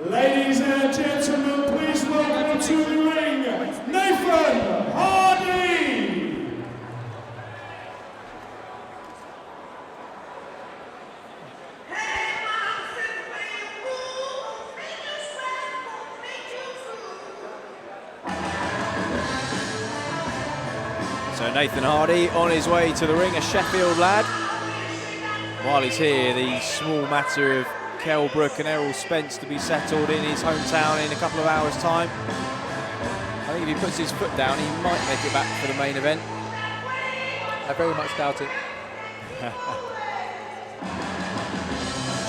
Ladies and gentlemen, please welcome to the ring, Nathan Hardy! So Nathan Hardy on his way to the ring, a Sheffield lad. While he's here, the small matter of Kell Brook and Errol Spence to be settled in his hometown in a couple of hours' time. I think if he puts his foot down, he might make it back for the main event. I very much doubt it.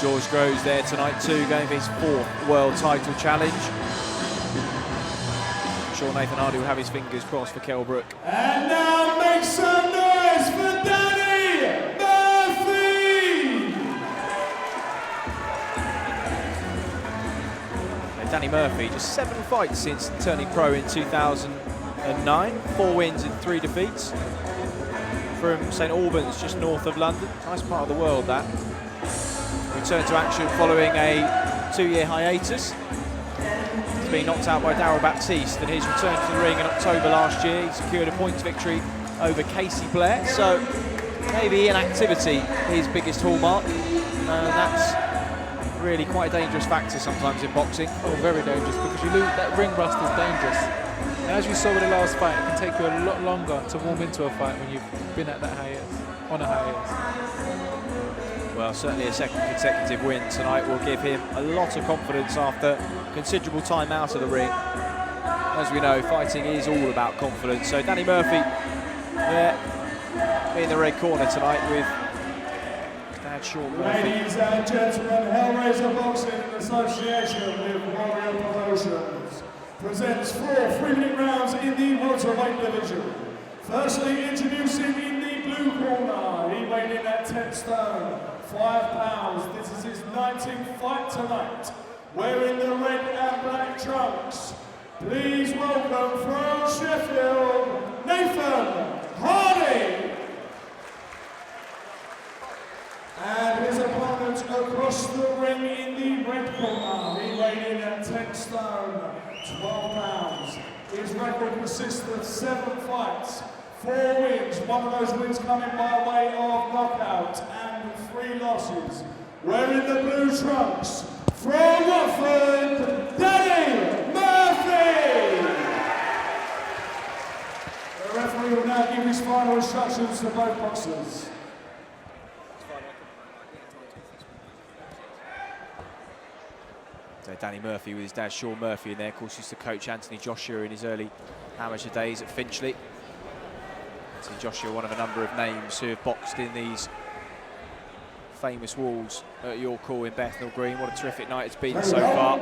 George Groves there tonight too, going for his 4th world title challenge. I'm sure Nathan Hardy will have his fingers crossed for Kell Brook. And now make some noise for Danny Murphy! Danny Murphy, just 7 fights since turning pro in 2009, 4 wins and 3 defeats. From St Albans, just north of London. Nice part of the world, that. Returned to action following a 2-year hiatus. He's been knocked out by Darryl Baptiste, and his return to the ring in October last year. He secured a points victory over Casey Blair, so maybe inactivity his biggest hallmark. That's really quite a dangerous factor sometimes in boxing. Oh, very dangerous, because you lose that ring rust is dangerous. And as you saw with the last fight, it can take you a lot longer to warm into a fight when you've been at that hiatus, on a hiatus. Well, certainly a 2nd consecutive win tonight will give him a lot of confidence after considerable time out of the ring. As we know, fighting is all about confidence. So Danny Murphy in the red corner tonight with Dad Sean Murphy. Ladies and gentlemen, Hellraiser Boxing in association with Warrior Promotions presents 4 3-minute rounds in the welterweight division. Firstly, introducing in the blue corner, he weighed in at 10 stone, 5 pounds. This is his 19th fight tonight. Wearing the red and black trunks, please welcome from Sheffield, Nathan Hardy. And his opponent across the ring in the red corner, he weighed in at 10 stone, 12 pounds. His record consists of 7 fights, 4 wins, one of those wins coming by way of knockout, and 3 losses. Wearing the blue trunks, from Watford, Danny Murphy! The referee will now give his final instructions to both boxers. So Danny Murphy with his dad Sean Murphy in there, of course used to coach Anthony Joshua in his early amateur days at Finchley. Anthony Joshua, one of a number of names who have boxed in these famous walls at York Hall in Bethnal Green. What a terrific night it's been so far.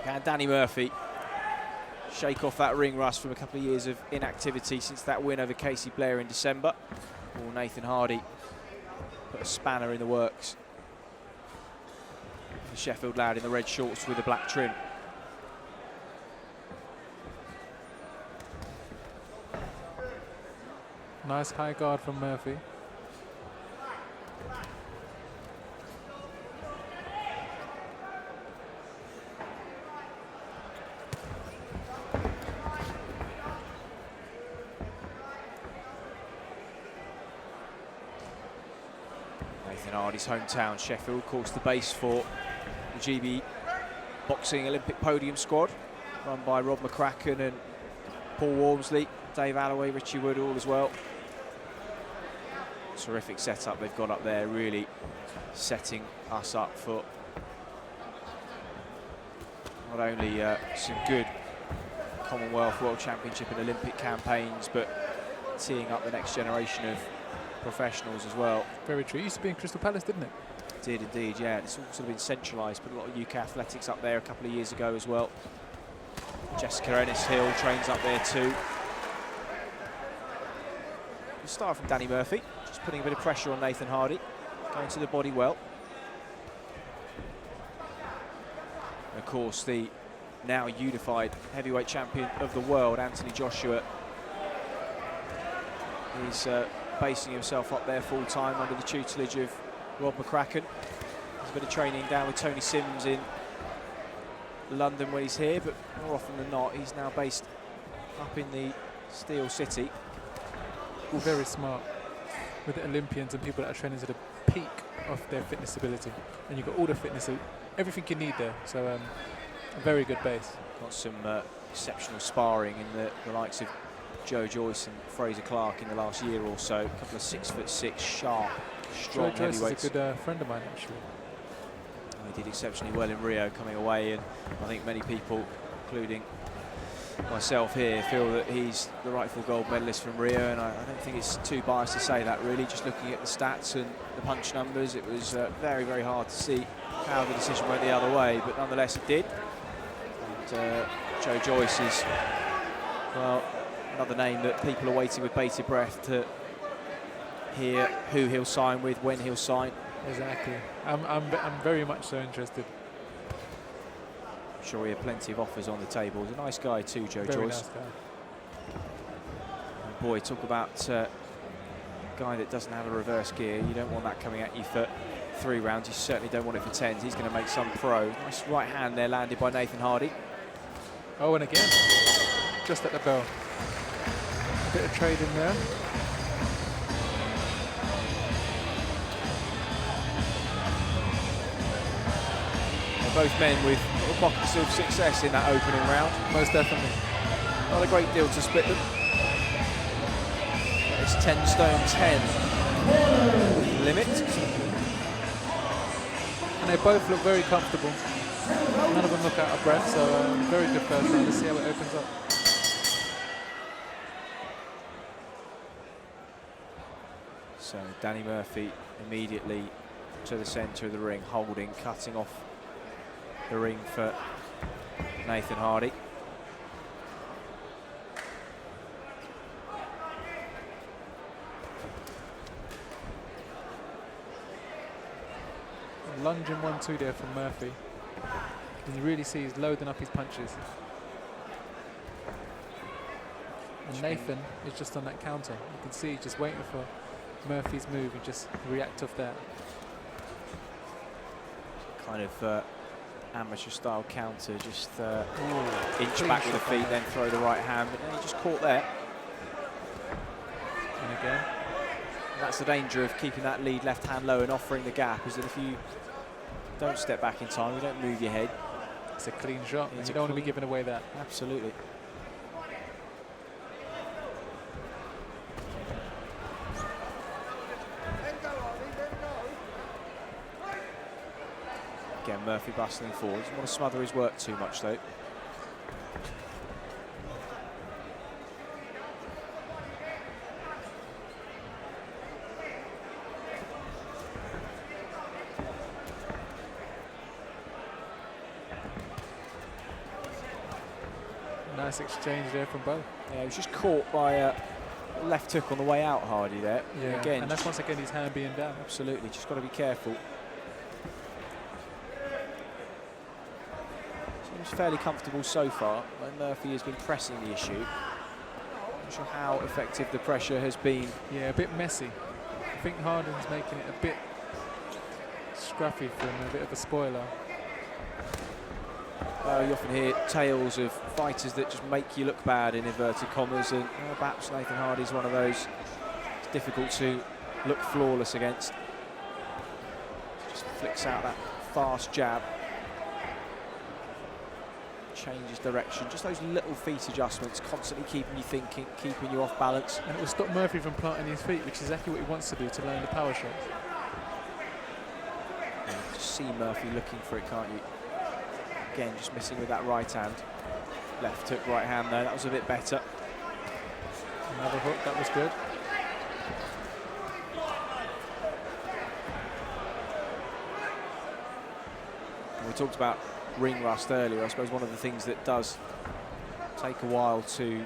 Can Danny Murphy shake off that ring rust from a couple of years of inactivity since that win over Casey Blair in December? Or Nathan Hardy put a spanner in the works? The Sheffield lad in the red shorts with the black trim. Nice high guard from Murphy. Nathan Hardy's hometown, Sheffield, of course the base for the GB Boxing Olympic Podium squad, run by Rob McCracken and Paul Walmsley, Dave Alloway, Richie Woodall as well. Terrific setup they've got up there, really setting us up for not only some good Commonwealth, World Championship and Olympic campaigns, but teeing up the next generation of professionals as well. Very true. It used to be in Crystal Palace, didn't it? Did indeed, yeah. It's all sort of been centralised, put a lot of UK athletics up there a couple of years ago as well. Jessica Ennis-Hill trains up there too. We'll start from Danny Murphy, just putting a bit of pressure on Nathan Hardy, going to the body well. And of course, the now unified heavyweight champion of the world, Anthony Joshua, is basing himself up there full-time under the tutelage of Rob McCracken. He's a bit of training down with Tony Sims in London when he's here, but more often than not, he's now based up in the Steel City. Very smart with the Olympians and people that are training to the peak of their fitness ability. And you've got all the fitness, everything you need there. So a very good base. Got some exceptional sparring in the likes of Joe Joyce and Fraser Clark in the last year or so. A couple of 6'6", sharp, strong Joe Joyce heavyweights. is a good friend of mine, actually. He did exceptionally well in Rio coming away, and I think many people, including myself here, feel that he's the rightful gold medalist from Rio, and I don't think it's too biased to say that, really. Just looking at the stats and the punch numbers, it was very, very hard to see how the decision went the other way, but nonetheless it did. And Joe Joyce is, well, another name that people are waiting with bated breath to hear who he'll sign with, when he'll sign. Exactly. I'm very much so interested. I'm sure he had plenty of offers on the table. He's a nice guy too, Joe Very Joyce. nice guy. And boy, talk about a guy that doesn't have a reverse gear. You don't want that coming at you for 3 rounds. You certainly don't want it for 10s. He's going to make some pro. Nice right hand there landed by Nathan Hardy. Oh, and again, just at the bell. A bit of trade in there. Both men with little pockets of success in that opening round. Most definitely. Not a great deal to split them. It's 10 stone 10 limit. And they both look very comfortable. None of them look out of breath, so very good first round. Let's see how it opens up. So Danny Murphy immediately to the centre of the ring, holding, cutting off the ring for Nathan Hardy. Lunging 1-2 there from Murphy. And you really see he's loading up his punches. And Nathan is just on that counter. You can see he's just waiting for Murphy's move and just react off that. Kind of amateur style counter, just inch back with the feet, then throw the right hand, but then he just caught there. And again. And that's the danger of keeping that lead left hand low and offering the gap, is that if you don't step back in time, you don't move your head. It's a clean shot, and you don't want to be giving away that. Absolutely. Again, Murphy bustling forward. Doesn't want to smother his work too much, though. Nice exchange there from both. Yeah, he was just caught by a left hook on the way out, Hardy, there. Yeah, again, and that's once again his hand being down. Absolutely, just got to be careful. Seems fairly comfortable so far, when Murphy has been pressing the issue. Not sure how effective the pressure has been. Yeah, a bit messy. I think Harden's making it a bit scruffy for him, a bit of a spoiler. You often hear tales of fighters that just make you look bad, in inverted commas, and perhaps Nathan Hardy's one of those. It's difficult to look flawless against. Just flicks out that fast jab. Changes direction, just those little feet adjustments, constantly keeping you thinking, keeping you off balance. And it will stop Murphy from planting his feet, which is exactly what he wants to do to learn the power shots. You just see Murphy looking for it, can't you? Again, just missing with that right hand. Left hook, right hand though, that was a bit better. Another hook, that was good. And we talked about ring rust earlier. I suppose one of the things that does take a while to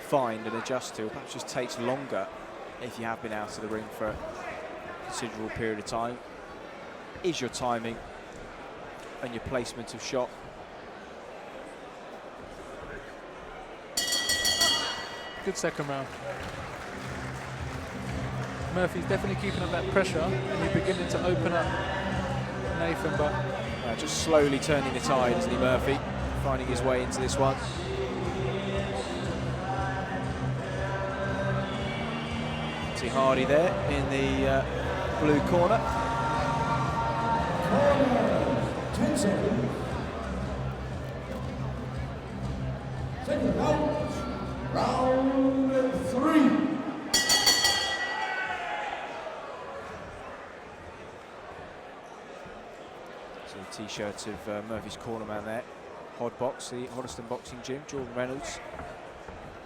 find and adjust to, or perhaps just takes longer if you have been out of the ring for a considerable period of time, is your timing and your placement of shot. Good second round. Murphy's definitely keeping up that pressure, and you're beginning to open up Nathan, but just slowly turning the tide, isn't he, Murphy? Finding his way into this one. See Hardy there in the blue corner. Corner, 10 seconds. Second out, round 3. So the T-shirt of Murphy's corner man there. Hodbox, the Hoddesdon Boxing Gym. Jordan Reynolds,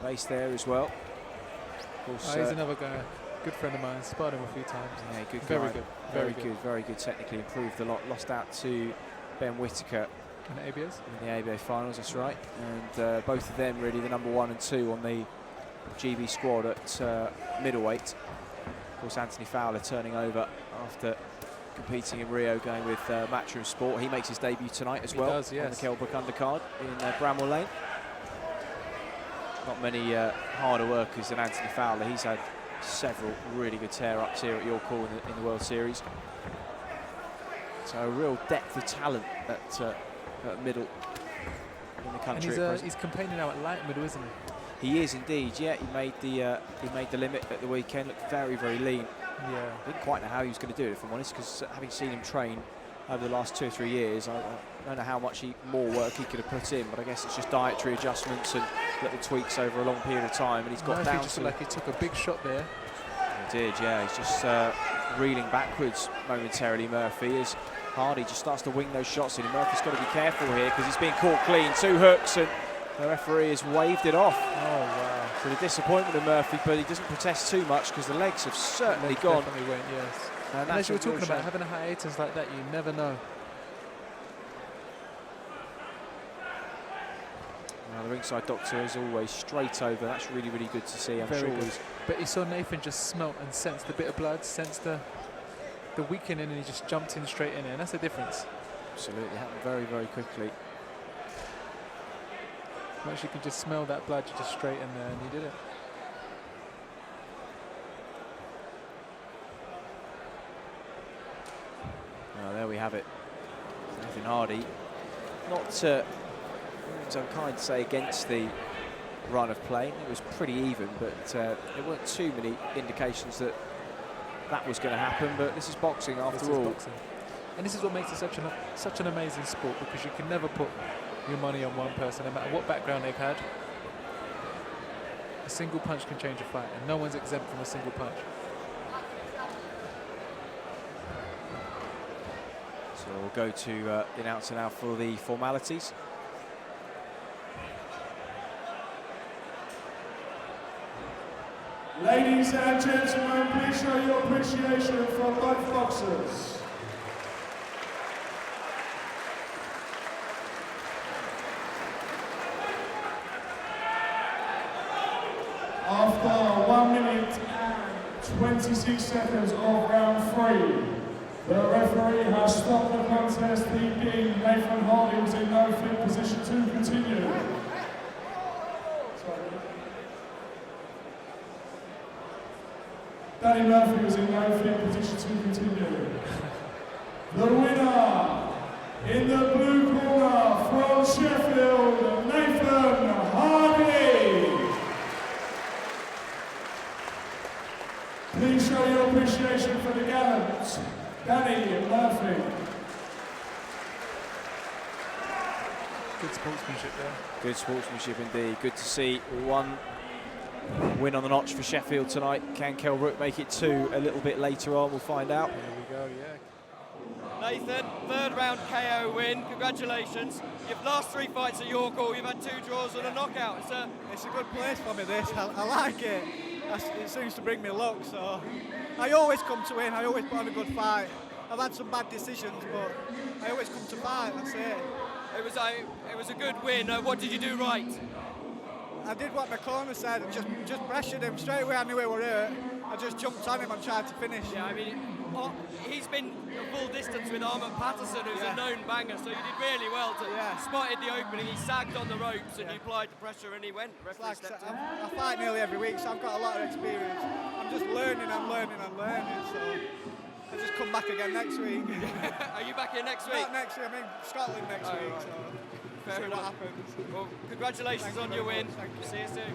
based there as well. Of course, he's another guy, good friend of mine. Sparred him a few times. Yeah, good guy. Very good. Very good. Very good. Technically improved a lot. Lost out to Ben Whittaker in the ABS. In the ABA finals. That's right. And both of them really the number 1 and 2 on the GB squad at middleweight. Of course, Anthony Fowler turning over after competing in Rio, going with Matchroom Sport. He makes his debut tonight as well. Does, yes. On the Kelbrook undercard in Bramwell Lane. Not many harder workers than Anthony Fowler. He's had several really good tear-ups here at York Hall in the World Series. So a real depth of talent at middle in the country. And he's campaigning now at light middle, isn't he? He is indeed. Yeah, he made the limit at the weekend. Looked very, very lean. Yeah. I didn't quite know how he was going to do it, if I'm honest, because having seen him train over the last 2 or 3 years, I don't know how much more work he could have put in, but I guess it's just dietary adjustments and little tweaks over a long period of time, and he's got down just to... like he took a big shot there. He did, yeah. He's just reeling backwards momentarily, Murphy, as Hardy just starts to wing those shots in. And Murphy's got to be careful here, because he's being caught clean. 2 hooks, and the referee has waved it off. Oh, wow. So the disappointment of Murphy, but he doesn't protest too much, because the legs have certainly gone. Definitely went, yes. And as you were talking about, having a hiatus like that, you never know. Now, the ringside doctor is always straight over. That's really, really good to see. I'm Very sure good. he's... But he saw Nathan just smelt and sensed the bit of blood, sensed the weakening, and he just jumped in straight in there. And that's the difference. Absolutely, it happened very, very quickly. Once you can just smell that blood, you're just straight in there, and he did it. Well, there we have it. Nathan Hardy, not so unkind to say against the run of play. It was pretty even, but there weren't too many indications that was going to happen. But this is boxing after all. Boxing. And this is what makes it such an amazing sport, because you can never put your money on one person, no matter what background they've had. A single punch can change a fight, and no one's exempt from a single punch. So we'll go to the announcer now for the formalities. Ladies and gentlemen, please show your appreciation for both boxers. After 1 minute and 26 seconds of round 3, the referee has stopped the contest, thinking Nathan Hardy was in no fit position to continue. Danny Murphy was in no fit position to continue. The winner in the blue corner from Sheffield, Nathan Hardy. Please show your appreciation for the gallant Danny Murphy. Good sportsmanship there. Good sportsmanship indeed. Good to see one win on the notch for Sheffield tonight. Can Kelbrook make it 2 a little bit later on? We'll find out. There we go, yeah. Nathan, 3rd round KO win. Congratulations. You've lost 3 fights at York Hall. You've had 2 draws and a knockout. It's a good place for me, this. I like it. It seems to bring me luck, so I always come to win. I always put on a good fight. I've had some bad decisions, but I always come to fight. That's it. It was a good win. What did you do right? I did what my corner said and just pressured him straight away. I knew he were hurt. I just jumped on him and tried to finish. Yeah, I mean, he's been a full distance with Armand Patterson, who's a known banger, so you did really well to spotted the opening. He sagged on the ropes and you applied the pressure and he went. I fight nearly every week, so I've got a lot of experience. I'm just learning, so I just come back again next week. Are you back here next week? Not next week, I mean Scotland next week. Right. So Fair see enough. what happens. Well, congratulations Thank you on your very win. much. Thank you. See you soon.